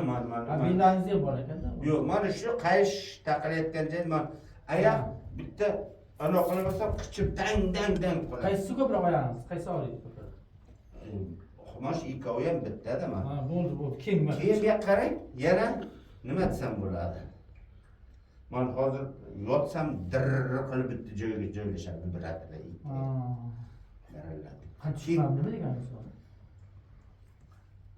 mana. Billahingiz ham bor ekan-da. Yo'q, mana shu qayish taqilayotgan joy mana oyoq bitta ana qilmasa qichib dang qiladi. Qaysi ko'proq oyog'ingiz? Qaysi og'riydi ko'proq? Xumosh ikkovi ham bittada mana. Ha, bo'ldi. Keyin Keyinga qarang, yana nima desam bo'ladi. Mana hozir yotsam dirr qilib bitta joyga joylashadi biratlar. Ha. Qancha Keyin nima deganingiz bor?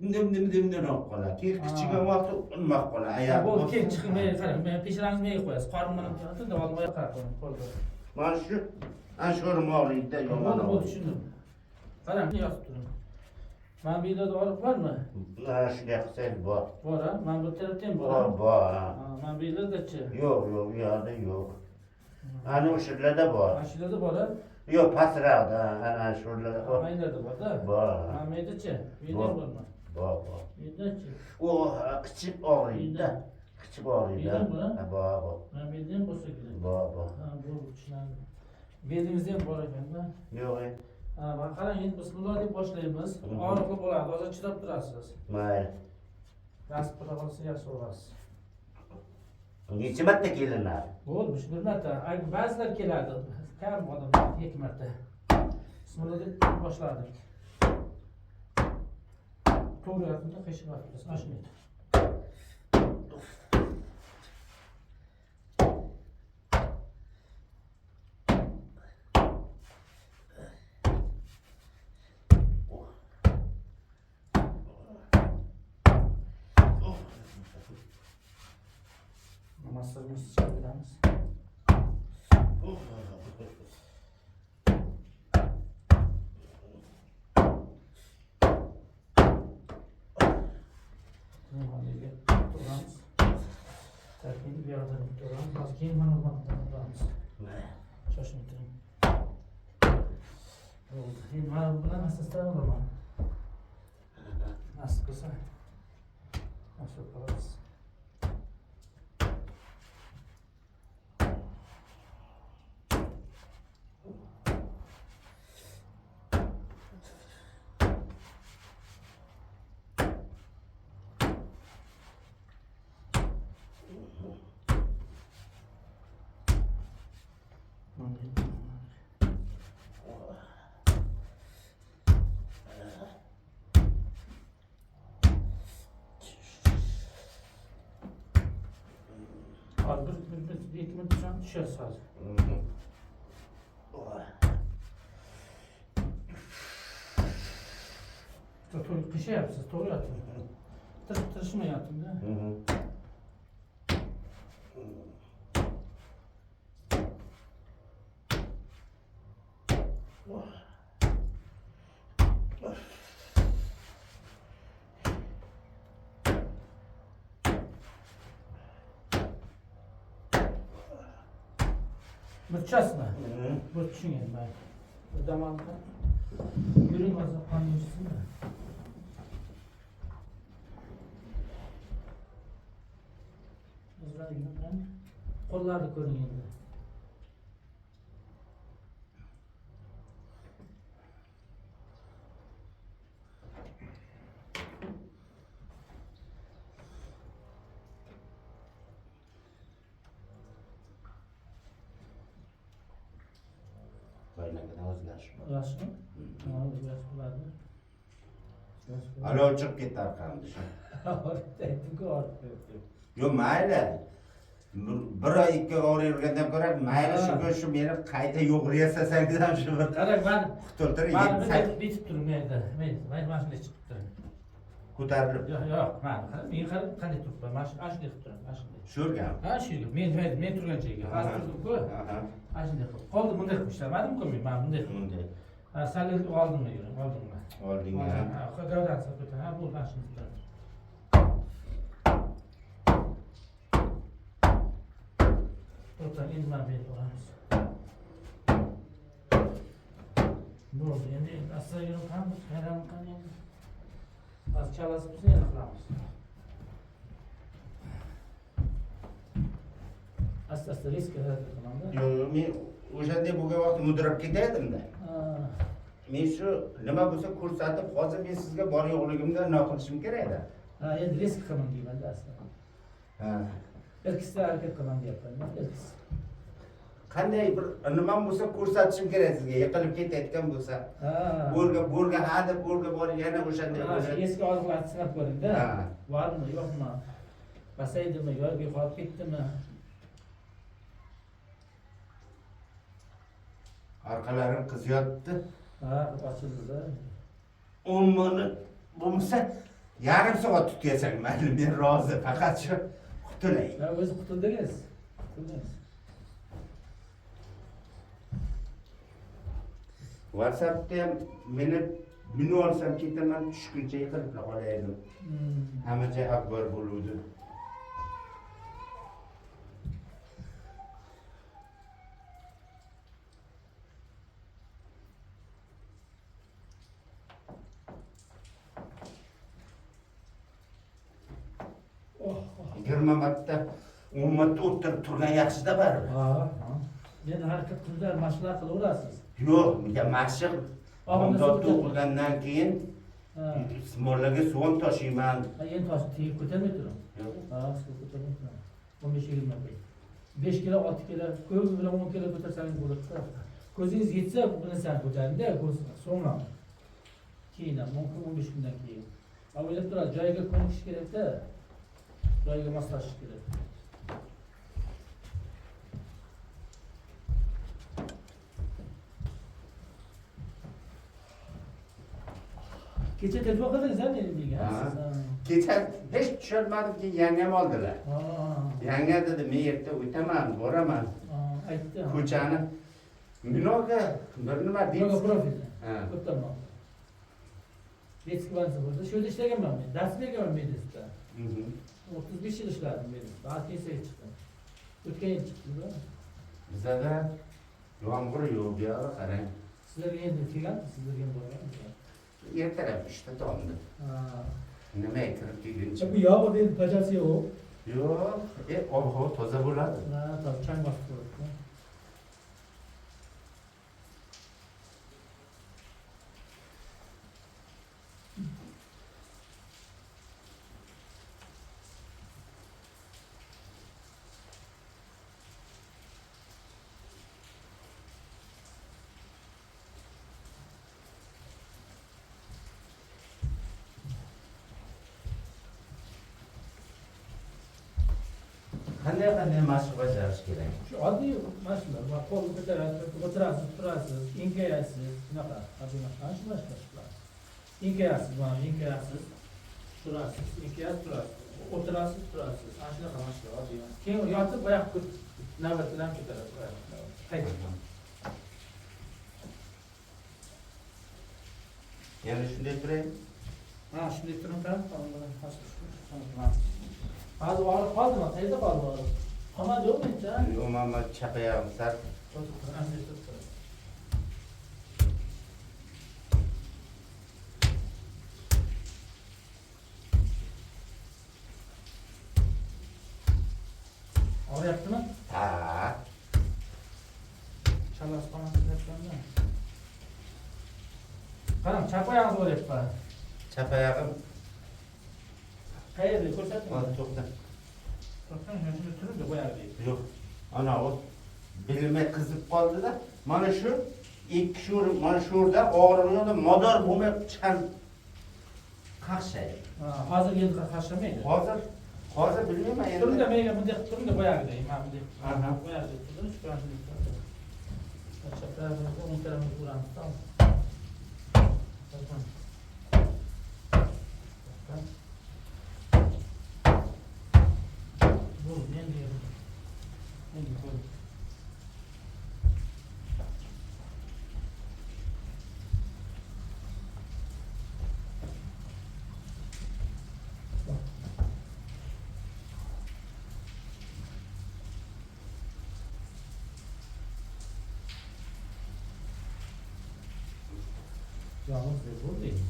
Nimdan olib qoladi. Keyin kichiga vaqti unmoq qoladi. Oyoq. Bo'ldi, keyin chiqmay qarang. Men peshirangizni nega qo'yasiz? Qorinni tunda olmay qarab qo'ying. Bo'ldi. Mana shu anshurmoqlikda yomon. Bo'ldi, tushundim. Qarang, yotib turing. Mana bu yerda og'riq bormi? Mana shunday qilsangiz bor. Bor, ha? Mana bu tarafda ham bor. Bor. Mana bu yerda-chi? Yo'q, u yoqda yo'q. Ana o'shalarda bor. Mana shu yerda bor, ha? Yo'q, pastroqda, ana shularda. Maylarda bor-da. Bor. Mana bu yerda-chi? Bu yerda ham bormi? Bor. Bu yerda-chi? U qichib og'riydi-da. Qichib og'riydi. Bor. Mana bu yerda ham bo'lsa kerak. Bor. Ha, bo'ldi, tushundim. Bedingizda ham bor ekan-da. Yo'q. Ha, mana qarang, endi bismillah deb boshlaymiz. Og'riqli bo'ladi, hozir chidab turasiz. Mayli. Transportga qolsa yaxshi bo'lasiz. Necha marta kelinadi? Bo'ldi, shu bir marta. Ba'zilar keladi, kam odamlar 2 marta. Bismillah deb boshladik. To'g'ri yotibdi, qiyshiq yotibdi. Mana shunday. Masajımızı çeviririz. Terkini bir yerden duralım. Az keyin bana duralım. Şaşın bitirin. Oldu. Şimdi bana buna nasıl olur mu? Nasıl kısa? Nasıl yaparız? Abi bir iki minut sonra düşeriz sadece. Kışa yapsız, doğru yatın. Tırışma yatın da. Bırçasına. Bırçın yani ben. Bu damağında. Yürüyün azı kanıyorsun da. Azra yine ben. Kollarda görün yani. Yaşlı. Alo çıkıp gitti arkamda. Yo mayli. Bir oy 2 oy yurgandan ko'ra mayli shu meni qayta yo'g'ri yasasangiz ham shu bir qarang man qutultirib bitib turing menda men mana shunday chiqib turing ko'tarilib yo'q men qanday turibman mana shunday qilib turing mana shunday shu yerga ha shu yerga men turgan joyga hozir turdim-ku mana shunday qilib qoldi bunday qilib ishlamadim-ku men mana bunday bunday ha sal oldimga yuring oldinga ha gavdasi ko'tar ha bu mana shunday turing endi mana bu yerga olamiz bo'ldi endi asta yurib qolamiz hayron qani endi hozir chalasi bo'lsa yana qilamiz asta risk qilamda yo'q men o'shanda bo'lgan vaqt mudrab ketaydim-da men shu nima bo'lsa ko'rsatib hozir men sizga bor yo'qligimda nima qilishim kerak-da Ha, endi risk qilaman deyman-da aslida. Ha. Ilkisida harakat qilaman deyapman-da, ilkisi. Qanday bir nima bo'lsa ko'rsatishim kerak sizga, yiqilib ketayotgan bo'lsa. Ha. Bo'rga hadeb bo'rga borib yana o'shanday Ha, shu bo'ladi. eski oziqlarni sinab ko'ring-da. Ha. Bormi, yo'qmi? Pasaydimi yoki yo'qolib ketdimi? Orqalarim qizyapti. Ha, ochildi-da. 10 minut bo'lmasa yarim soat tutasan, mayli, men rozi, faqat shu qutulay. Ha, o'zi qutuldingiz. Qutuldingiz. WhatsAppda ham meni olsam ketaman, tushguncha yiqilib qolaydim. Hamma joy akbar bo'luvdi. Oh, 20 marta 10 marta o'tirib turgan yaxshi-da baribir. ha. Endi harakat qilinglar, mashqlar qilaverasiz. Yo'q, menga mashq bomdodni o'qigandan keyin Ha. smolaga suv tashiyman. Ha, endi tosh tegib ko'tarmay turing. Yo'q. Ha, suv ko'tarmay turing. 15-20 kg. 5 kg, 6 kg, ko'p bilan 10 kg ko'tarsangiz bo'ladi-da. Ko'zingiz yetsa, buni sal ko'taring-da, so'ngra. Keyin ham, mumkin 15 kundan keyin. O'ylab turadi, joyiga ko'nish kerak-da. Joyiga moslashish kerak. Kecha telefon qildingiz-a meni degansiz. Kecha hech tushunmadimki, yangam oldilar. Ha. Yanga dedi, men erta o'taman, boraman. Aytdi. Ko'chani binoga bir nima Yo'q, deysiz? profil. Ha. O'taman. Retski bansa bo'ldi. Shu yerda ishlaganman men. Dars berganman Medisda. 35 yil ishladim Medisda. Kesaga chiqdim. O'tgan yil chiqdim-da. Bizada yomg'ir yo'q, bu yoqda qarang. Sizlarga endi kelganmi? Sizlarga ham borganmi? Ertalab 3ta tomdi. Ha. Nima kirib kelguncha? Bu yog'i endi tajasi yo'q. Yo'q, ob-havo toza bo'ladi. Ha, to'g'ri, chang bosib turibdi. Qanday mashq bajarish kerak? Shu oddiy mashqlar, va qo'lni ko'tarasiz, o'tirasiz, turasiz, enkayasiz, shunaqa, oddiy mashqlar, shu mashqlar. Enkayasiz, mana enkayasiz, turasiz, enkayasiz, turasiz, o'tirasiz, turasiz, ana shunaqa mashqlar, oddiy. Keyin yotib oyoq navbatdan ko'tarasiz, oyoqni. Qaytadan. Yana shunday turay. Ha, shunday turing-da, hozir og'rib qoldimi? Qayerda qoldi og'rib? Qolmadi yo'qmi endi? Yo'q, mana chapayam sar. Og'riyaptimi? Ha. Chalasi qolmasdan. Qarang, chap oyog'ingiz o'ryapti. Chapayog'im. Qayerda ko'rsating? Hozir to'xta. To'xtang, shuni turib qo'yardik. Yo'q. Ana o bilimay qizib qoldi-da. Mana shu ikki sho'r, mana shu yerda og'riqda modor bo'lmay chiqqan qaqshay. Hozir endi qaqshamaydi. Hozir bilmayman endi. Turda menga bunday qilib turing deb qo'yardik. Mana bunday. Aha. Qo'yardik. Turib chiqardik. Chaplarni o'ng tarafini ko'ramiz. Tamam. Yalnız ve buradayım.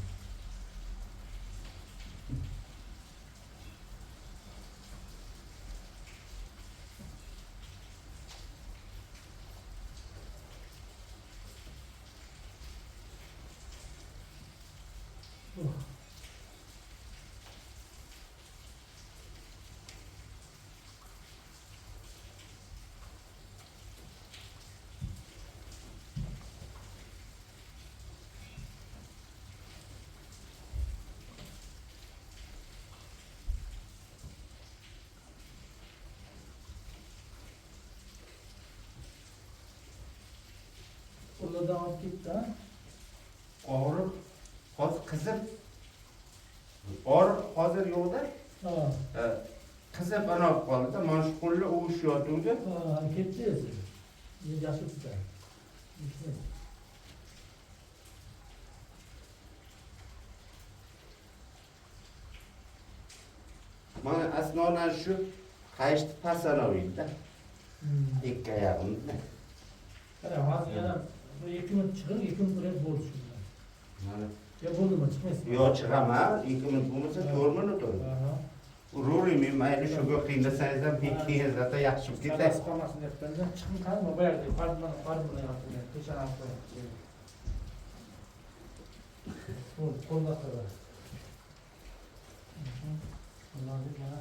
olib ketdi, ha? Og'riq hozir qizib. Og'riq hozir yo'qda. Ha. Qizib ana olib qoldi. Mana shu qo'lda uvishyotuvdi. Ha, ketdi o'zi. Yaxshi tutdi. Mana asnonan shu qayishni pasanoyda. Ikki oyog'imda. Qara, hozir yana 2 minut chiqib, 2 minut turib bo'ldi shunda. Mana Ya bo'ldimi, chiqmaysiz? yo chiqaman, 2 minut bo'lmasa 4 minut o'tdi. Aha. Ururaymi, mayli shuga qiynasangizda bekingizda yaxshi bo'lib ketadi. Qolmas qolmasin debdi. Chiqim qani, bu yerda farq bilan yopilgan. Peshana qo'yib. Qo'lda qara. Ularni mana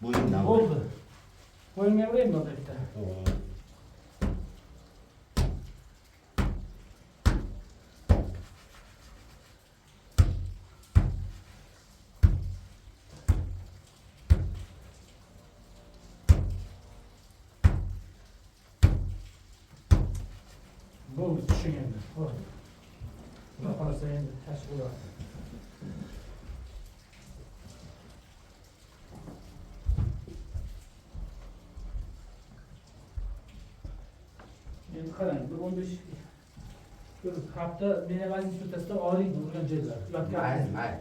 Bo'yindan. bo'ldi. Qo'yingga beraymi bu yerda? Bo'ldi, tushing endi. Bo'ldi. Xudo xolasa endi tashib bo'ladi. Endi qarang, bir 15 bir hafta meni vazifa o'rtasida oling urgan joylar. Mayli.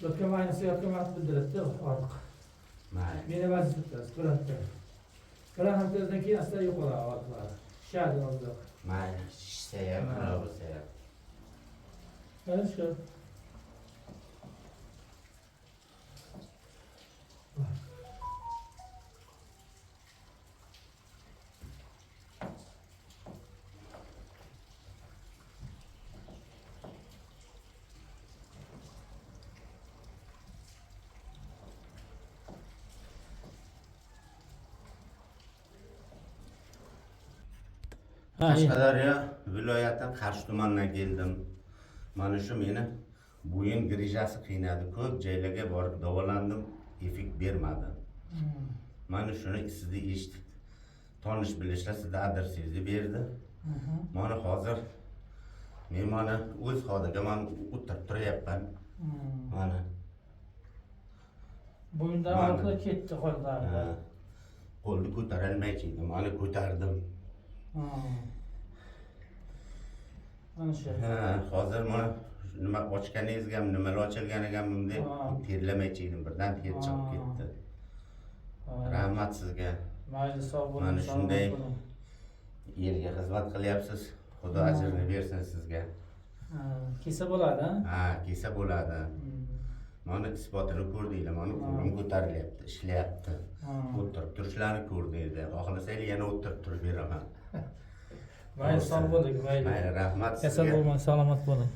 Yotgan aynisi yotgan vaqt bildiradi ortiq. Mayli. Meni vazifa o'rtasida ko'radi. Bir haftadan keyin asta yo'qoladi ortiqlar. Shadi ozroq. Mayli, ishsa ham, nima bo'lsa ham. Mana shu. Qashqadaryo viloyati Qarshi tumanidan keldim. Mana shu meni bo'yin grijasi qiynadi. Ko'p joylarga borib davolandim, effekt bermadi. Mana shuni sizda eshitib, tonish bilishlar sizda adresingizni berdi. Mana hozir men mana o'z holiga men o'tirib turyapman. Mana Bo'yindan ortiq ketdi qo'lda. qo'lni ko'tarolmaychidim. Mana ko'tardim. Mana shu. Hozir mana nima ochganingizga ham, nimalar ochilganiga ham bunday terlamaychidim. Birdan ter chiqib ketdi. Rahmat sizga. Mayli, sog' bo'ling. Mana shunday elga xizmat qilyapsiz. Xudo ajrini bersin sizga. Kelsa bo'ladi, Ha, kelsa bo'ladi. Mana isbotini ko'rdinglar, mana qo'lim ko'tarilyapti, ishlayapti. O'tirib turishlarini ko'rdinglar. Xohlasanglar yana o'tirib turib beraman. Mayli, sog' bo'ling, mayli. Mayli, rahmat sizga. Kasal bo'lmang, salomat bo'ling.